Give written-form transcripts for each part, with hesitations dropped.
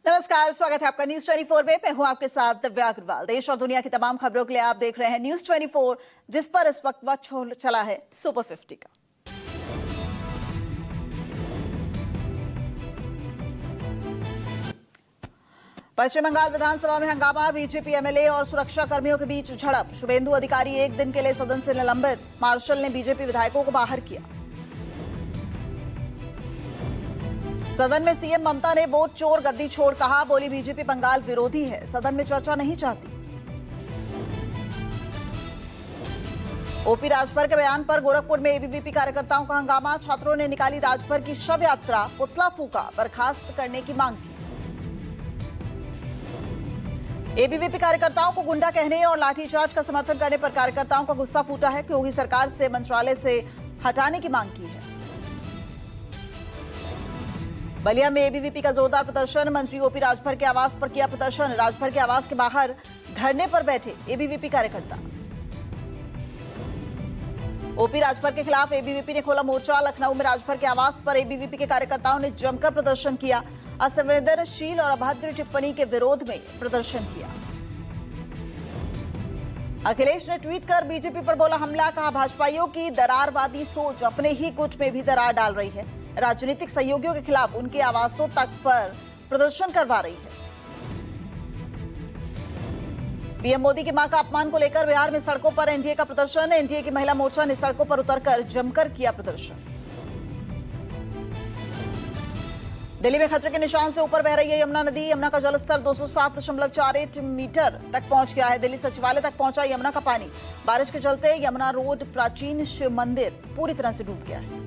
नमस्कार, स्वागत है आपका न्यूज 24 में। मैं हूं आपके साथ दिव्या अग्रवाल। देश और दुनिया की तमाम खबरों के लिए आप देख रहे हैं न्यूज 24, जिस पर इस वक्त वक्त चला है सुपर 50 का। पश्चिम बंगाल विधानसभा में हंगामा, बीजेपी एमएलए और सुरक्षा कर्मियों के बीच झड़प। शुभेंदु अधिकारी एक दिन के लिए सदन से निलंबित, मार्शल ने बीजेपी विधायकों को बाहर किया। सदन में सीएम ममता ने वोट चोर गद्दी छोड़ कहा, बोली बीजेपी बंगाल विरोधी है, सदन में चर्चा नहीं चाहती। ओपी राजभर के बयान पर गोरखपुर में एबीवीपी कार्यकर्ताओं का हंगामा, छात्रों ने निकाली राजभर की शव यात्रा, पुतला फूका, बर्खास्त करने की मांग की। एबीवीपी कार्यकर्ताओं को गुंडा कहने और लाठीचार्ज का समर्थन करने पर कार्यकर्ताओं का गुस्सा फूटा है। योगी सरकार से मंत्रालय से हटाने की मांग की है। बलिया में एबीवीपी का जोरदार प्रदर्शन, मंत्री ओपी राजभर के आवास पर किया प्रदर्शन। राजभर के आवास के बाहर धरने पर बैठे एबीवीपी कार्यकर्ता। ओपी राजभर के खिलाफ एबीवीपी ने खोला मोर्चा। लखनऊ में राजभर के आवास पर एबीवीपी के कार्यकर्ताओं ने जमकर प्रदर्शन किया। असंवेदनशील और अभद्र टिप्पणी के विरोध में प्रदर्शन किया। अखिलेश ने ट्वीट कर बीजेपी पर बोला हमला, कहा भाजपाइयों की दरारवादी सोच अपने ही गुट में भी दरार डाल रही है, राजनीतिक सहयोगियों के खिलाफ उनके आवासों तक पर प्रदर्शन करवा रही है। पीएम मोदी की मां का अपमान को लेकर बिहार में सड़कों पर एनडीए का प्रदर्शन। एनडीए की महिला मोर्चा ने सड़कों पर उतरकर जमकर किया प्रदर्शन। दिल्ली में खतरे के निशान से ऊपर बह रही है यमुना नदी। यमुना का जलस्तर 207.48 मीटर तक पहुंच गया है। दिल्ली सचिवालय तक पहुंचा यमुना का पानी। बारिश के चलते यमुना रोड प्राचीन शिव मंदिर पूरी तरह से डूब गया है।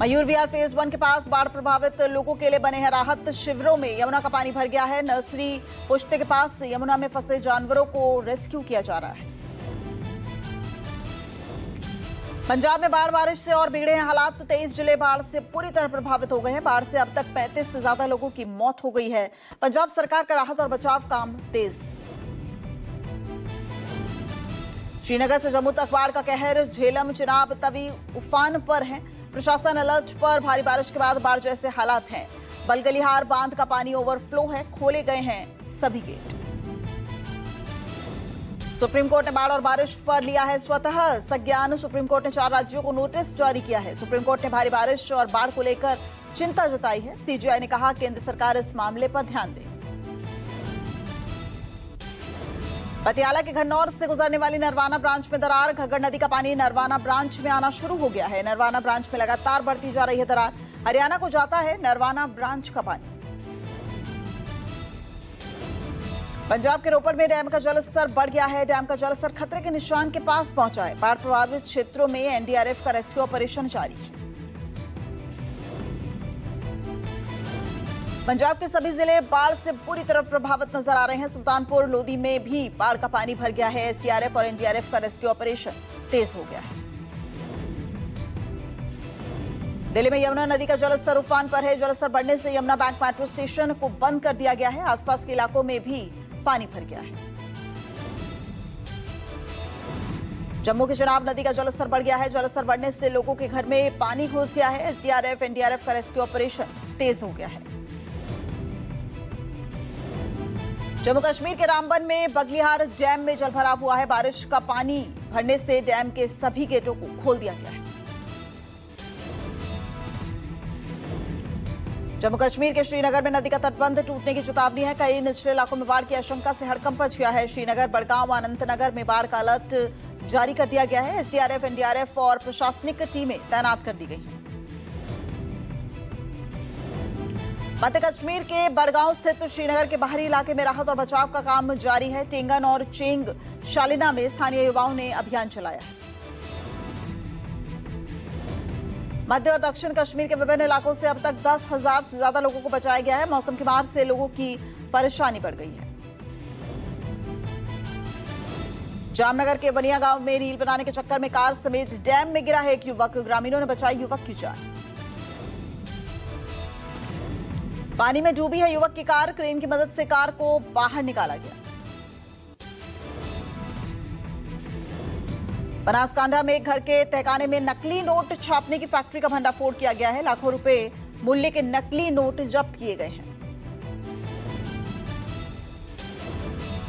मयूर विहार फेज 1 के पास बाढ़ प्रभावित लोगों के लिए बने हैं राहत शिविरों में। यमुना का पानी भर गया है। नर्सरी पुश्ते के पास यमुना में फंसे जानवरों को रेस्क्यू किया जा रहा है। पंजाब में बाढ़ बारिश से और बिगड़े हैं हालात। 23 जिले बाढ़ से पूरी तरह प्रभावित हो गए हैं। बाढ़ से अब तक 35 से ज्यादा लोगों की मौत हो गई है। पंजाब सरकार का राहत और बचाव काम तेज। श्रीनगर से जम्मू तक बाढ़ का कहर। झेलम, चिनाब, तवी उफान पर है। प्रशासन अलर्ट पर। भारी बारिश के बाद बाढ़ जैसे हालात हैं। बलगलिहार बांध का पानी ओवरफ्लो है। खोले गए हैं सभी गेट। सुप्रीम कोर्ट ने बाढ़ और बारिश पर लिया है स्वतः संज्ञान। सुप्रीम कोर्ट ने 4 राज्यों को नोटिस जारी किया है। सुप्रीम कोर्ट ने भारी बारिश और बाढ़ को लेकर चिंता जताई है। सीजीआई ने कहा केंद्र सरकार इस मामले पर ध्यान दे। पटियाला के घन्नौर से गुजरने वाली नरवाना ब्रांच में दरार। घग्गर नदी का पानी नरवाना ब्रांच में आना शुरू हो गया है। नरवाना ब्रांच में लगातार बढ़ती जा रही है दरार। हरियाणा को जाता है नरवाना ब्रांच का पानी। पंजाब के रोपड़ में डैम का जलस्तर बढ़ गया है। डैम का जलस्तर खतरे के निशान के पास पहुंचा है। बाढ़ प्रभावित क्षेत्रों में एनडीआरएफ का रेस्क्यू ऑपरेशन जारी है। पंजाब के सभी जिले बाढ़ से पूरी तरह प्रभावित नजर आ रहे हैं। सुल्तानपुर लोधी में भी बाढ़ का पानी भर गया है। एसडीआरएफ और एनडीआरएफ का रेस्क्यू ऑपरेशन तेज हो गया है। दिल्ली में यमुना नदी का जलस्तर उफान पर है। जलस्तर बढ़ने से यमुना बैंक मेट्रो स्टेशन को बंद कर दिया गया है। आसपास के इलाकों में भी पानी भर गया है। जम्मू के चिनाब नदी का जलस्तर बढ़ गया है। जलस्तर बढ़ने से लोगों के घर में पानी घुस गया है। एसडीआरएफ एनडीआरएफ का रेस्क्यू ऑपरेशन तेज हो गया है। जम्मू कश्मीर के रामबन में बगलिहार डैम में जलभराव हुआ है। बारिश का पानी भरने से डैम के सभी गेटों को खोल दिया गया है। जम्मू कश्मीर के श्रीनगर में नदी का तटबंध टूटने की चेतावनी है। कई निचले इलाकों में बाढ़ की आशंका से हड़कंप मच गया है। श्रीनगर, बड़गांव, अनंतनगर में बाढ़ का अलर्ट जारी कर दिया गया है। एसडीआरएफ, एनडीआरएफ और प्रशासनिक टीमें तैनात कर दी गई हैं। मध्य कश्मीर के बड़गांव स्थित श्रीनगर के बाहरी इलाके में राहत और बचाव का काम जारी है। टेंगन और चेंग शालिना में स्थानीय युवाओं ने अभियान चलाया है। मध्य और दक्षिण कश्मीर के विभिन्न इलाकों से अब तक 10,000 से ज्यादा लोगों को बचाया गया है। मौसम की मार से लोगों की परेशानी बढ़ गई है। जामनगर के बनिया गांव में रील बनाने के चक्कर में कार समेत डैम में गिरा है एक युवक। ग्रामीणों ने बचाई युवक की जान। पानी में डूबी है युवक की कार। क्रेन की मदद से कार को बाहर निकाला गया। बनासकांठा में एक घर के तहखाने में नकली नोट छापने की फैक्ट्री का भंडाफोड़ किया गया है। लाखों रुपए मूल्य के नकली नोट जब्त किए गए हैं।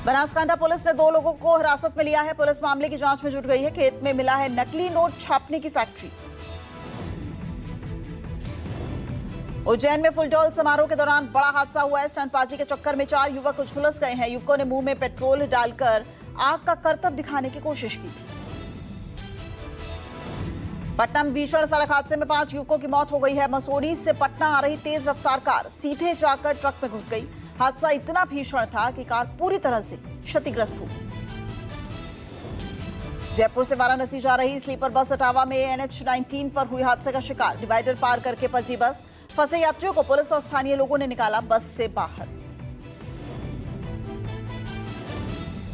बनासकांठा पुलिस ने 2 लोगों को हिरासत में लिया है। पुलिस मामले की जांच में जुट गई है। खेत में मिला है नकली नोट छापने की फैक्ट्री। उज्जैन में फुलटॉल समारोह के दौरान बड़ा हादसा हुआ है। स्टंटबाजी के चक्कर में 4 युवक झुलस गए हैं। युवकों ने मुंह में पेट्रोल डालकर आग का करतब दिखाने की कोशिश की थी। पटना में भीषण सड़क हादसे में 5 युवकों की मौत हो गई है। मसूरी से पटना आ रही तेज रफ्तार कार सीधे जाकर ट्रक में घुस गई। हादसा इतना भीषण था कि कार पूरी तरह से क्षतिग्रस्त हुई। जयपुर से वाराणसी जा रही स्लीपर बस इटावा में NH-19 पर हुई हादसे का शिकार। डिवाइडर पार करके पलटी बस। फंसे यात्रियों को पुलिस और स्थानीय लोगों ने निकाला बस से बाहर।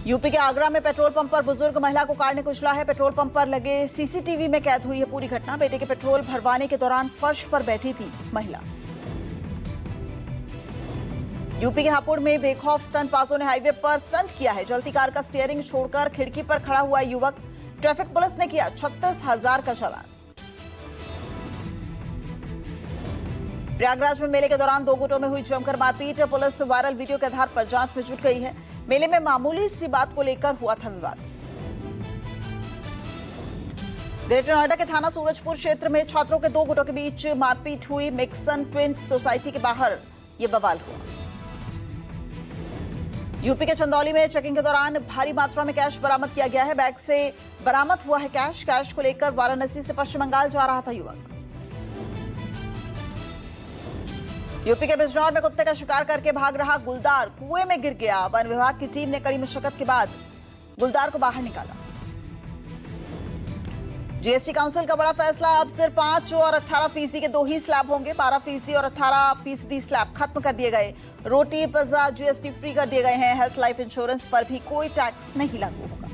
यूपी के आगरा में पेट्रोल पंप पर बुजुर्ग महिला को कार ने कुचला है। पेट्रोल पंप पर लगे CCTV में कैद हुई है पूरी घटना। बेटे के पेट्रोल भरवाने के दौरान फर्श पर बैठी थी महिला। यूपी के हापुड़ में बेखौफ स्टंटबाजों ने हाईवे पर स्टंट किया है। जलती कार का स्टीयरिंग छोड़कर खिड़की पर खड़ा हुआ युवक। ट्रैफिक पुलिस ने किया 36,000 का चालान। प्रयागराज में मेले के दौरान 2 गुटों में हुई जमकर मारपीट। पुलिस वायरल वीडियो के आधार पर जांच में जुट गई है। मेले में मामूली सी बात को लेकर हुआ था विवाद। ग्रेटर नोएडा के थाना सूरजपुर क्षेत्र में छात्रों के 2 गुटों के बीच मारपीट हुई। मिक्सन ट्विंस सोसाइटी के बाहर यह बवाल हुआ। यूपी के चंदौली में चेकिंग के दौरान भारी मात्रा में कैश बरामद किया गया है। बैग से बरामद हुआ है कैश। कैश को लेकर वाराणसी से पश्चिम बंगाल जा रहा था युवक। यूपी के बिजनौर में कुत्ते का शिकार करके भाग रहा गुलदार कुएं में गिर गया। वन विभाग की टीम ने कड़ी मशक्कत के बाद गुलदार को बाहर निकाला। जीएसटी काउंसिल का बड़ा फैसला। अब सिर्फ 5 और 18% के 2 ही स्लैब होंगे। 12% और 18% स्लैब खत्म कर दिए गए। रोटी पिज्जा जीएसटी फ्री कर दिए गए हैं। हेल्थ लाइफ इंश्योरेंस पर भी कोई टैक्स नहीं लागू होगा।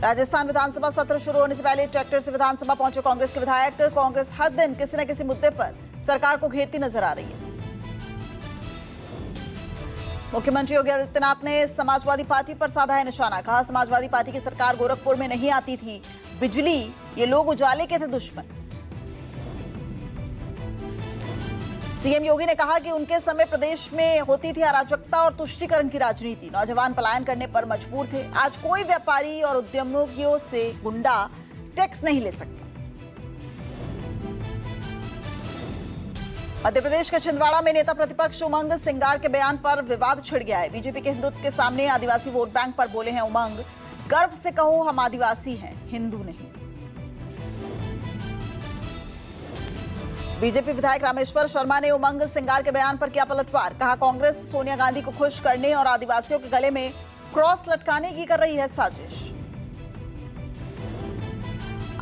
राजस्थान विधानसभा सत्र शुरू होने से पहले ट्रैक्टर से विधानसभा पहुंचे कांग्रेस के विधायक। कांग्रेस हर दिन किसी न किसी मुद्दे पर सरकार को घेरती नजर आ रही है। मुख्यमंत्री योगी आदित्यनाथ ने समाजवादी पार्टी पर साधा है निशाना। कहा समाजवादी पार्टी की सरकार गोरखपुर में नहीं आती थी बिजली, ये लोग उजाले के थे दुश्मन। सीएम योगी ने कहा कि उनके समय प्रदेश में होती थी अराजकता और तुष्टीकरण की राजनीति। नौजवान पलायन करने पर मजबूर थे। आज कोई व्यापारी और उद्यमियों से गुंडा टैक्स नहीं ले सकता। मध्य प्रदेश के छिंदवाड़ा में नेता प्रतिपक्ष उमंग सिंगार के बयान पर विवाद छिड़ गया है। बीजेपी के हिंदुत्व के सामने आदिवासी वोट बैंक पर बोले हैं उमंग। गर्व से कहो हम आदिवासी हैं, हिंदू नहीं। बीजेपी विधायक रामेश्वर शर्मा ने उमंग सिंगार के बयान पर किया पलटवार। कहा कांग्रेस सोनिया गांधी को खुश करने और आदिवासियों के गले में क्रॉस लटकाने की कर रही है साजिश।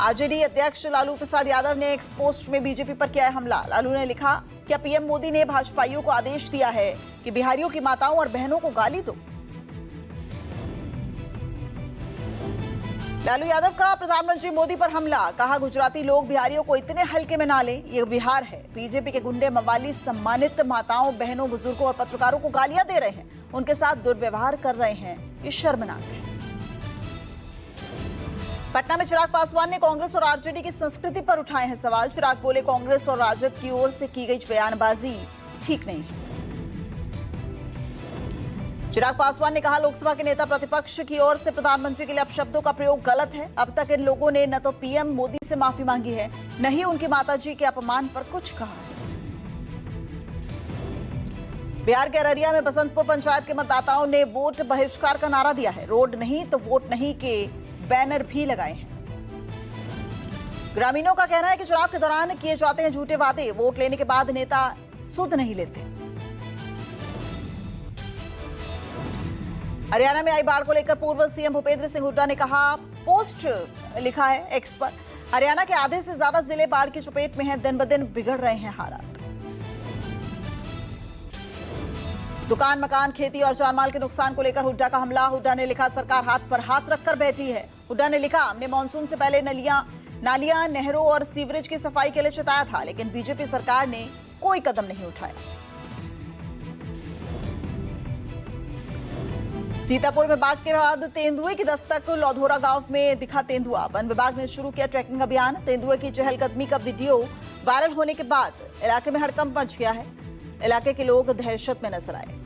आरजेडी अध्यक्ष लालू प्रसाद यादव ने एक पोस्ट में बीजेपी पर किया है हमला। लालू ने लिखा, क्या पीएम मोदी ने भाजपाइयों को आदेश दिया है कि बिहारियों की माताओं और बहनों को गाली दो? लालू यादव का प्रधानमंत्री मोदी पर हमला। कहा गुजराती लोग बिहारियों को इतने हल्के में ना लें, ये बिहार है। बीजेपी के गुंडे मवाली सम्मानित माताओं, बहनों, बुजुर्गों और पत्रकारों को गालियां दे रहे हैं, उनके साथ दुर्व्यवहार कर रहे हैं। ये शर्मनाक है। पटना में चिराग पासवान ने कांग्रेस और आरजेडी की संस्कृति पर उठाए हैं सवाल। चिराग बोले कांग्रेस और राजद की ओर से की गई बयानबाजी ठीक नहीं है। चिराग पासवान ने कहा लोकसभा के नेता प्रतिपक्ष की ओर से प्रधानमंत्री के लिए अपशब्दों का प्रयोग गलत है। अब तक इन लोगों ने न तो पीएम मोदी से माफी मांगी है, न ही उनकी माताजी के अपमान पर कुछ कहा है। बिहार के अररिया में बसंतपुर पंचायत के मतदाताओं ने वोट बहिष्कार का नारा दिया है। रोड नहीं तो वोट नहीं के बैनर भी लगाए हैं। ग्रामीणों का कहना है कि चुनाव के दौरान किए जाते हैं झूठे वादे, वोट लेने के बाद नेता सुध नहीं लेते। हरियाणा में आई बाढ़ को लेकर पूर्व सीएम भूपेंद्र सिंह हुड्डा ने कहा, पोस्ट लिखा है एक्स पर, हरियाणा के आधे से ज्यादा जिले बाढ़ की चपेट में हैं, दिन ब दिन बिगड़ रहे हैं हालात। दुकान, मकान, खेती और जानमाल के नुकसान को लेकर हुड्डा का हमला। हुड्डा ने लिखा, सरकार हाथ पर हाथ रखकर बैठी है। हुड्डा ने लिखा, हमने मानसून से पहले नालियां, नहरों और सीवरेज की सफाई के लिए चिताया था, लेकिन बीजेपी सरकार ने कोई कदम नहीं उठाया। सीतापुर में बाघ के बाद तेंदुए की दस्तक। लौधोरा गांव में दिखा तेंदुआ। वन विभाग ने शुरू किया ट्रैकिंग अभियान। तेंदुए की चहलकदमी का वीडियो वायरल होने के बाद इलाके में हड़कंप मच गया है। इलाके के लोग दहशत में नजर आए।